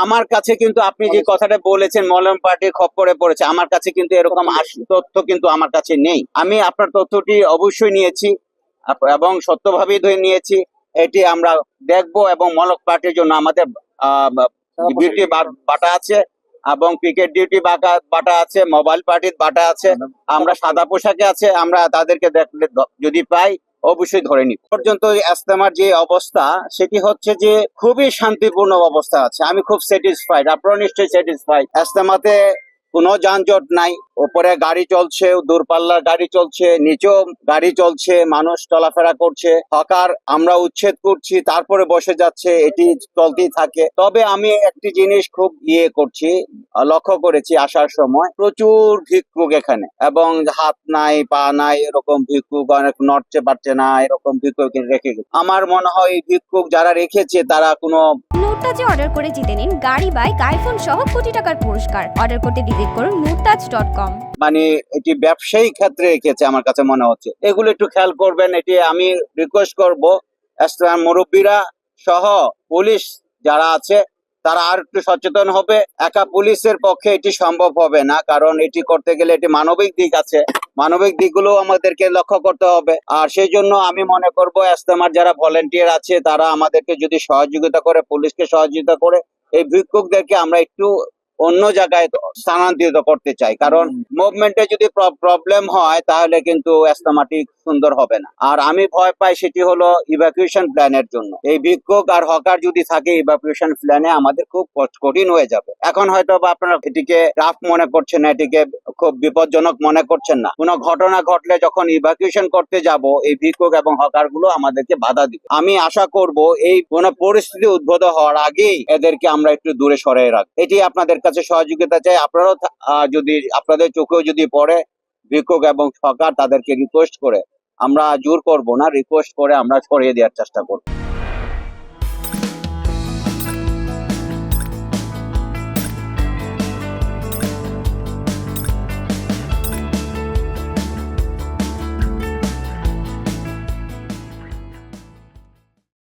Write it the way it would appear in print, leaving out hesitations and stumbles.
আমার কাছে কিন্তু আপনি যে কথাটা বলেছেন মলম পার্টির খপ্পরে পড়েছে, আমার কাছে কিন্তু এরকম তথ্য কিন্তু আমার কাছে নেই। আমি আপনার তথ্যটি অবশ্যই নিয়েছি এবং সত্যভাবেই ধরে নিয়েছি। এটি আমরা দেখব এবং মলক পার্টির জন্য আমাদের ডিউটি বাটা আছে এবং ক্রিকেট ডিউটি বাটা আছে, মোবাইল পার্টির বাটা আছে, আমরা সাদা পোশাকে আছে, আমরা তাদেরকে দেখলে যদি পাই অবশ্যই ধরে নিব। পর্যন্ত ইজতেমার যে অবস্থা সেটি হচ্ছে যে খুবই শান্তিপূর্ণ অবস্থা আছে। আমি খুব স্যাটিসফাইড, আপনারা নিশ্চয়ই স্যাটিসফাইড। ইজতেমাতে কোনো যানজট নাই, উপরে গাড়ি চলছে, দূরপাল্লার গাড়ি চলছে, নিচেও গাড়ি চলছে, মানুষ চলাফেরা করছে, হকার আমরা উচ্ছেদ করছি তারপরে বসে যাচ্ছে, এটি চলতেই থাকে। তবে আমি একটি জিনিস খুব করছি, লক্ষ্য করেছি আসার সময় প্রচুর ভিক্ষুক এখানে, এবং হাত নাই পা নাই এরকম ভিক্ষুক, অনেক নড়তে পারছে না এরকম ভিক্ষুক রেখে গেছে। আমার মনে হয় এই ভিক্ষুক যারা রেখেছে তারা কোনো নুরতাজে অর্ডার করে জিতে নিন গাড়ি, বাইক, আইফোন সহ কোটি টাকার পুরস্কার। অর্ডার করতে ভিজিট করুন nurtaj.com। মানে এটি ব্যবসায়ী ক্ষেত্রে রেখেছে আমার কাছে মনে হচ্ছে। এগুলো একটু খেয়াল করবেন, এটি আমি রিকোয়েস্ট করব। মুরব্বীরা সহ পুলিশ যারা আছে তারা আর একটু সচেতন হবে। একা পুলিশের পক্ষে এটি সম্ভব হবে না, কারণ এটি করতে গেলে এটি মানবিক দিক আছে, মানবিক দিকগুলো আমাদেরকে লক্ষ্য করতে হবে। আর সেই জন্য আমি মনে করব ইজতেমার যারা ভলেন্টিয়ার আছে তারা আমাদেরকে যদি সহযোগিতা করে, পুলিশকে সহযোগিতা করে, এই ভিক্ষুকদেরকে আমরা একটু অন্য জায়গায় স্থানান্তরিত করতে চাই। কারণ মুভমেন্টে যদি প্রবলেম হয় তাহলে কিন্তু ইজতেমাটি সুন্দর হবে না। আর আমি ভয় পাই সেটি হলো ইভাকুয়েশন প্ল্যানের জন্য। এই ভিক্ষুক আর হকার যদি থাকে ইভাকুয়েশন প্ল্যানে আমাদের খুব কঠিন হয়ে যাবে। এখন হয়তো বা আপনারা এটিকে রাফ মনে করছেন না, এটিকে খুব বিপজ্জনক মনে করছেন না। কোনো ঘটনা ঘটলে যখন ইভাকুয়েশন করতে যাব এই ভিক্ষুক এবং হকার গুলো আমাদেরকে বাধা দিবে। আমি আশা করব এই কোনো পরিস্থিতি উদ্ভূত হওয়ার আগেই এদেরকে আমরা একটু দূরে সরিয়ে রাখবো। এটি আপনাদের কাছে সহযোগিতা চাই। আপনারাও যদি আপনাদের চোখেও যদি পড়ে ভিক্ষুক এবং হকার, তাদেরকে রিকোয়েস্ট করে, আমরা জোর করব না, রিকোয়েস্ট করে আমরা সরিয়ে দেওয়ার চেষ্টা করব।